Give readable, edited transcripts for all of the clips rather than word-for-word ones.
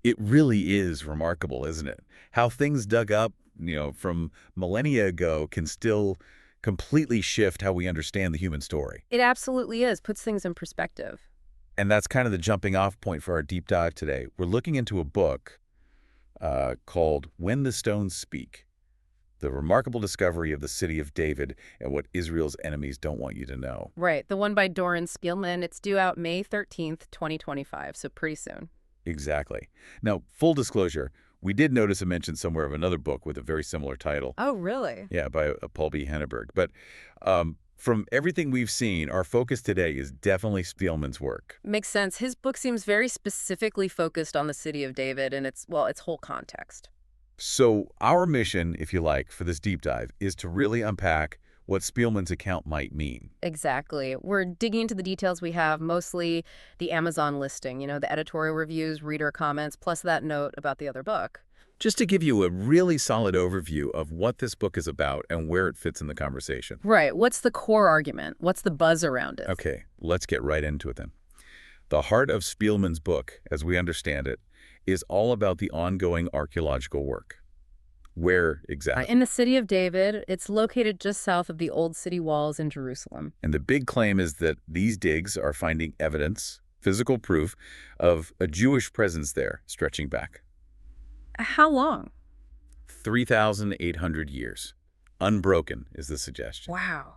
It really is remarkable, isn't it? How things dug up, from millennia ago can still completely shift how we understand the human story. It absolutely is. Puts things in perspective. And that's kind of the jumping off point for our deep dive today. We're looking into a book called When the Stones Speak, the remarkable discovery of the city of David and what Israel's enemies don't want you to know. Right. The one by Doran Spielman. It's due out May 13th, 2025, so pretty soon. Exactly. Now, full disclosure, we did notice a mention somewhere of another book with a very similar title. Oh, really? Yeah, by Paul B. Henneberg. But from everything we've seen, our focus today is definitely Spielman's work. Makes sense. His book seems very specifically focused on the city of David and its whole context. So our mission, if you like, for this deep dive is to really unpack what Spielman's account might mean. Exactly. We're digging into the details we have, mostly the Amazon listing, the editorial reviews, reader comments, plus that note about the other book. Just to give you a really solid overview of what this book is about and where it fits in the conversation. Right. What's the core argument? What's the buzz around it? Okay, let's get right into it then. The heart of Spielman's book, as we understand it, is all about the ongoing archaeological work. Where exactly? In the city of David, it's located just south of the old city walls in Jerusalem. And the big claim is that these digs are finding evidence, physical proof, of a Jewish presence there, stretching back How long? 3,800 years. Unbroken is the suggestion. Wow.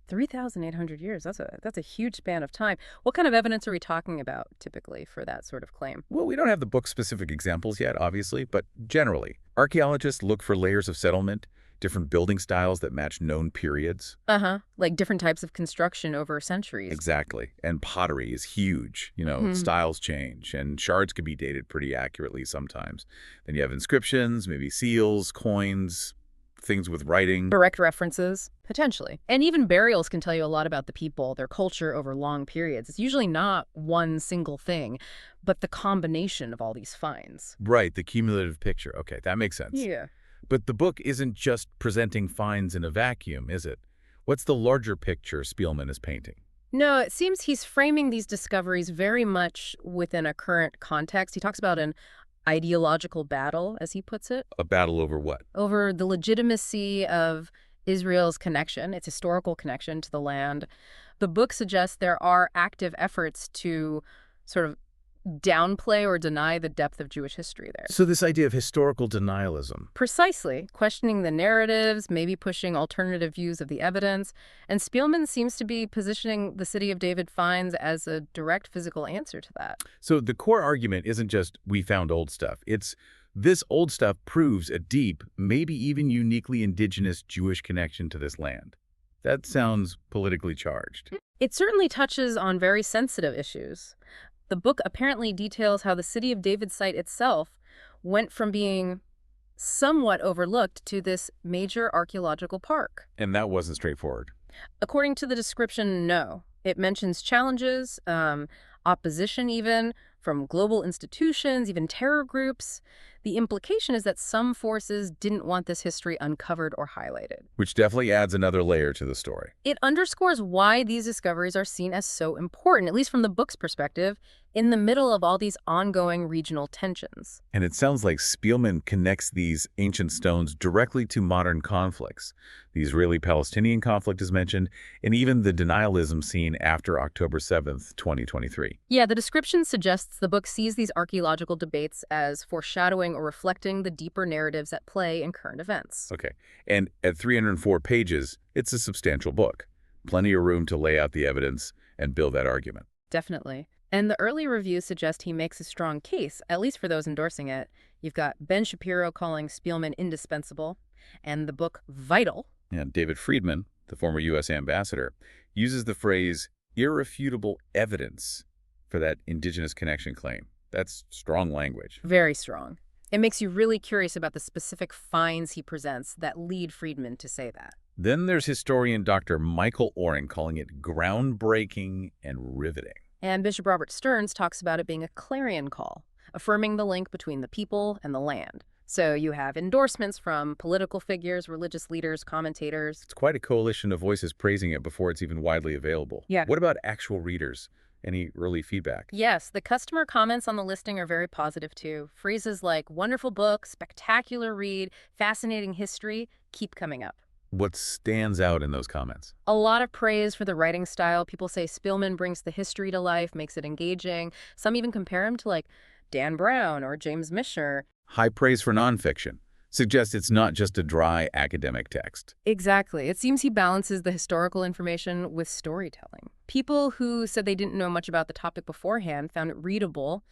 3,800 years. That's a huge span of time. What kind of evidence are we talking about typically for that sort of claim? Well, we don't have the book-specific examples yet, obviously, but generally, archaeologists look for layers of settlement, different building styles that match known periods. Uh-huh. Like different types of construction over centuries. Exactly. And pottery is huge. Styles change, and shards can be dated pretty accurately sometimes. Then you have inscriptions, maybe seals, coins, things with writing. Direct references, potentially. And even burials can tell you a lot about the people, their culture over long periods. It's usually not one single thing, but the combination of all these finds. Right, the cumulative picture. Okay, that makes sense. Yeah. But the book isn't just presenting finds in a vacuum, is it? What's the larger picture Spielman is painting? No, it seems he's framing these discoveries very much within a current context. He talks about an ideological battle, as he puts it, A battle over what? over the legitimacy of Israel's connection, its historical connection to the land. The book suggests there are active efforts to sort of downplay or deny the depth of Jewish history there. So this idea of historical denialism. Precisely, questioning the narratives, maybe pushing alternative views of the evidence, and Spielman seems to be positioning the City of David finds as a direct physical answer to that. So the core argument isn't just we found old stuff. It's this old stuff proves a deep, maybe even uniquely indigenous Jewish connection to this land. That sounds politically charged. It certainly touches on very sensitive issues. The book apparently details how the City of David site itself went from being somewhat overlooked to this major archaeological park. And that wasn't straightforward. According to the description, no. It mentions challenges, opposition even, from global institutions, even terror groups. The implication is that some forces didn't want this history uncovered or highlighted. Which definitely adds another layer to the story. It underscores why these discoveries are seen as so important, at least from the book's perspective, in the middle of all these ongoing regional tensions. And it sounds like Spielman connects these ancient stones directly to modern conflicts. The Israeli-Palestinian conflict is mentioned, and even the denialism seen after October 7th, 2023. Yeah, the description suggests the book sees these archaeological debates as foreshadowing or reflecting the deeper narratives at play in current events. Okay, and at 304 pages, it's a substantial book. Plenty of room to lay out the evidence and build that argument. Definitely. And the early reviews suggest he makes a strong case, at least for those endorsing it. You've got Ben Shapiro calling Spielman indispensable, and the book vital. And David Friedman, the former U.S. ambassador, uses the phrase irrefutable evidence for that indigenous connection claim. That's strong language. Very strong. It makes you really curious about the specific finds he presents that lead Friedman to say that. Then there's historian Dr. Michael Oren calling it groundbreaking and riveting. And Bishop Robert Stearns talks about it being a clarion call, affirming the link between the people and the land. So you have endorsements from political figures, religious leaders, commentators. It's quite a coalition of voices praising it before it's even widely available. Yeah. What about actual readers? Any early feedback? Yes, the customer comments on the listing are very positive too. Phrases like wonderful book, spectacular read, fascinating history keep coming up. What stands out in those comments? A lot of praise for the writing style. People say Spielman brings the history to life, makes it engaging. Some even compare him to like Dan Brown or James Michener. High praise for nonfiction suggests it's not just a dry academic text. Exactly. It seems he balances the historical information with storytelling. People who said they didn't know much about the topic beforehand found it readable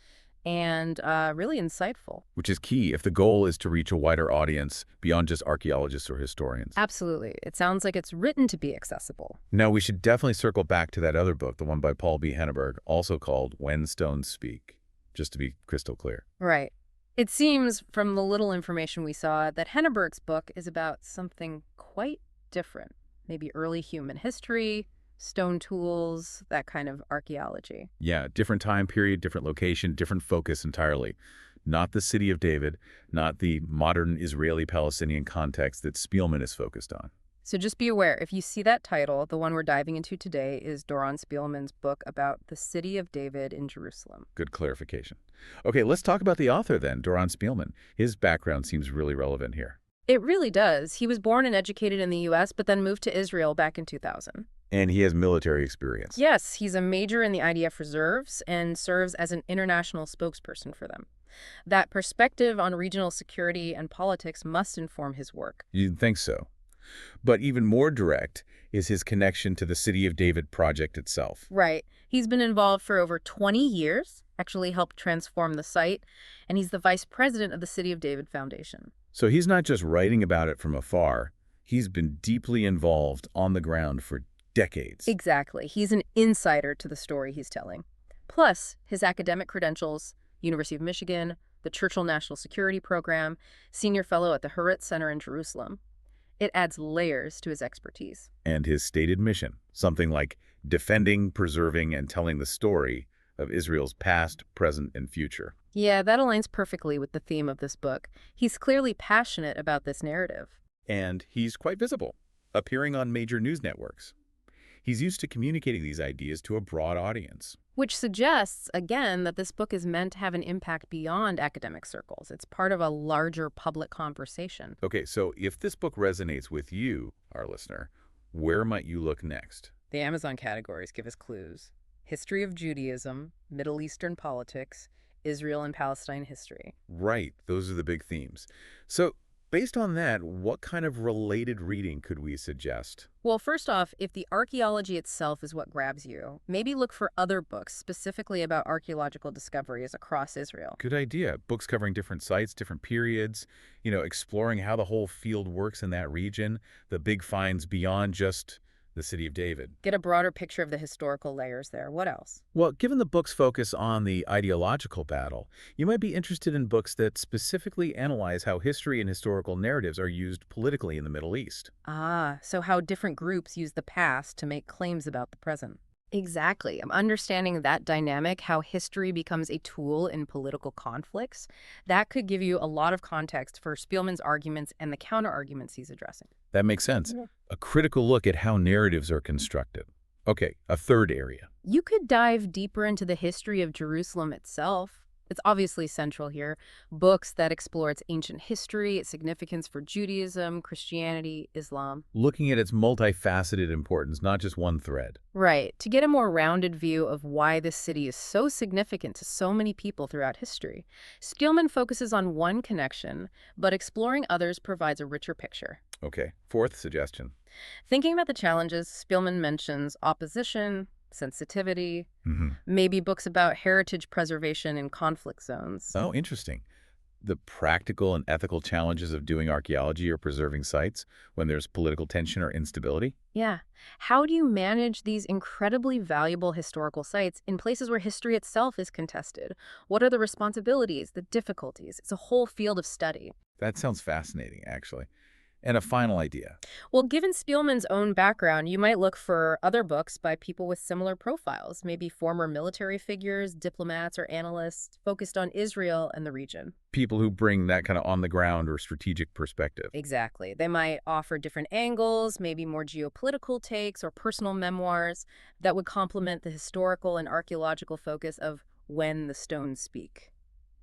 and really insightful. Which is key if the goal is to reach a wider audience beyond just archaeologists or historians. Absolutely. It sounds like it's written to be accessible. Now, we should definitely circle back to that other book, the one by Paul B. Henneberg, also called When Stones Speak, just to be crystal clear. Right. It seems, from the little information we saw, that Henneberg's book is about something quite different. Maybe early human history, stone tools, that kind of archaeology. Yeah, different time period, different location, different focus entirely. Not the city of David, not the modern Israeli-Palestinian context that Spielman is focused on. So just be aware, if you see that title, the one we're diving into today is Doron Spielman's book about the city of David in Jerusalem. Good clarification. Okay, let's talk about the author then, Doron Spielman. His background seems really relevant here. It really does. He was born and educated in the U.S., but then moved to Israel back in 2000. And he has military experience. Yes, he's a major in the IDF reserves and serves as an international spokesperson for them. That perspective on regional security and politics must inform his work. You'd think so. But even more direct is his connection to the City of David project itself. Right. He's been involved for over 20 years, actually helped transform the site, and he's the vice president of the City of David Foundation. So he's not just writing about it from afar. He's been deeply involved on the ground for decades. Exactly. He's an insider to the story he's telling. Plus, his academic credentials, University of Michigan, the Churchill National Security Program, senior fellow at the Hurwitz Center in Jerusalem. It adds layers to his expertise. And his stated mission, something like defending, preserving, and telling the story of Israel's past, present, and future. Yeah, that aligns perfectly with the theme of this book. He's clearly passionate about this narrative. And he's quite visible, appearing on major news networks. He's used to communicating these ideas to a broad audience. Which suggests, again, that this book is meant to have an impact beyond academic circles. It's part of a larger public conversation. Okay, so if this book resonates with you, our listener, where might you look next? The Amazon categories give us clues. History of Judaism, Middle Eastern politics, Israel and Palestine history. Right, those are the big themes. So, based on that, what kind of related reading could we suggest? Well, first off, if the archaeology itself is what grabs you, maybe look for other books specifically about archaeological discoveries across Israel. Good idea. Books covering different sites, different periods, exploring how the whole field works in that region, the big finds beyond just the City of David. Get a broader picture of the historical layers there. What else? Well, given the book's focus on the ideological battle, you might be interested in books that specifically analyze how history and historical narratives are used politically in the Middle East. Ah, so how different groups use the past to make claims about the present. Exactly. I'm understanding that dynamic, how history becomes a tool in political conflicts. That could give you a lot of context for Spielman's arguments and the counter-arguments he's addressing. That makes sense. Yeah. A critical look at how narratives are constructed. Okay, a third area. You could dive deeper into the history of Jerusalem itself. It's obviously central here. Books that explore its ancient history, its significance for Judaism, Christianity, Islam. Looking at its multifaceted importance, not just one thread. Right, to get a more rounded view of why this city is so significant to so many people throughout history. Spielman focuses on one connection, but exploring others provides a richer picture. Okay, fourth suggestion. Thinking about the challenges, Spielman mentions opposition, sensitivity, maybe books about heritage preservation in conflict zones. Oh, interesting. The practical and ethical challenges of doing archaeology or preserving sites when there's political tension or instability? Yeah. How do you manage these incredibly valuable historical sites in places where history itself is contested? What are the responsibilities, the difficulties? It's a whole field of study. That sounds fascinating, actually. And a final idea. Well, given Spielman's own background, you might look for other books by people with similar profiles, maybe former military figures, diplomats, or analysts focused on Israel and the region. People who bring that kind of on-the-ground or strategic perspective. Exactly. They might offer different angles, maybe more geopolitical takes or personal memoirs that would complement the historical and archaeological focus of When the Stones Speak.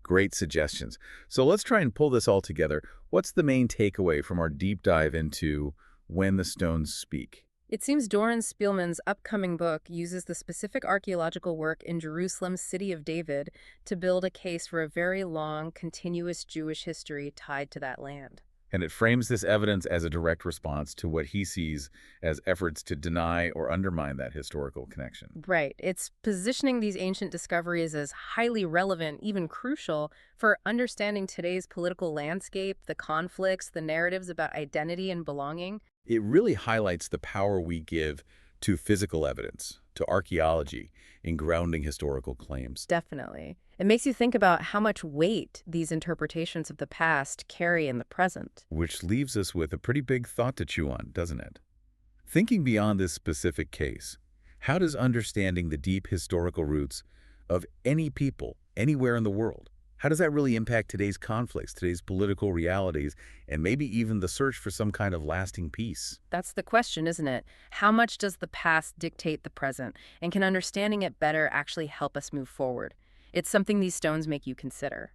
Great suggestions. So let's try and pull this all together. What's the main takeaway from our deep dive into When the Stones Speak? It seems Doran Spielman's upcoming book uses the specific archaeological work in Jerusalem's city of David to build a case for a very long, continuous Jewish history tied to that land. And it frames this evidence as a direct response to what he sees as efforts to deny or undermine that historical connection. Right. It's positioning these ancient discoveries as highly relevant, even crucial, for understanding today's political landscape, the conflicts, the narratives about identity and belonging. It really highlights the power we give to physical evidence, to archaeology, in grounding historical claims. Definitely. It makes you think about how much weight these interpretations of the past carry in the present. Which leaves us with a pretty big thought to chew on, doesn't it? Thinking beyond this specific case, how does understanding the deep historical roots of any people, anywhere in the world, how does that really impact today's conflicts, today's political realities, and maybe even the search for some kind of lasting peace? That's the question, isn't it? How much does the past dictate the present? And can understanding it better actually help us move forward? It's something these stones make you consider.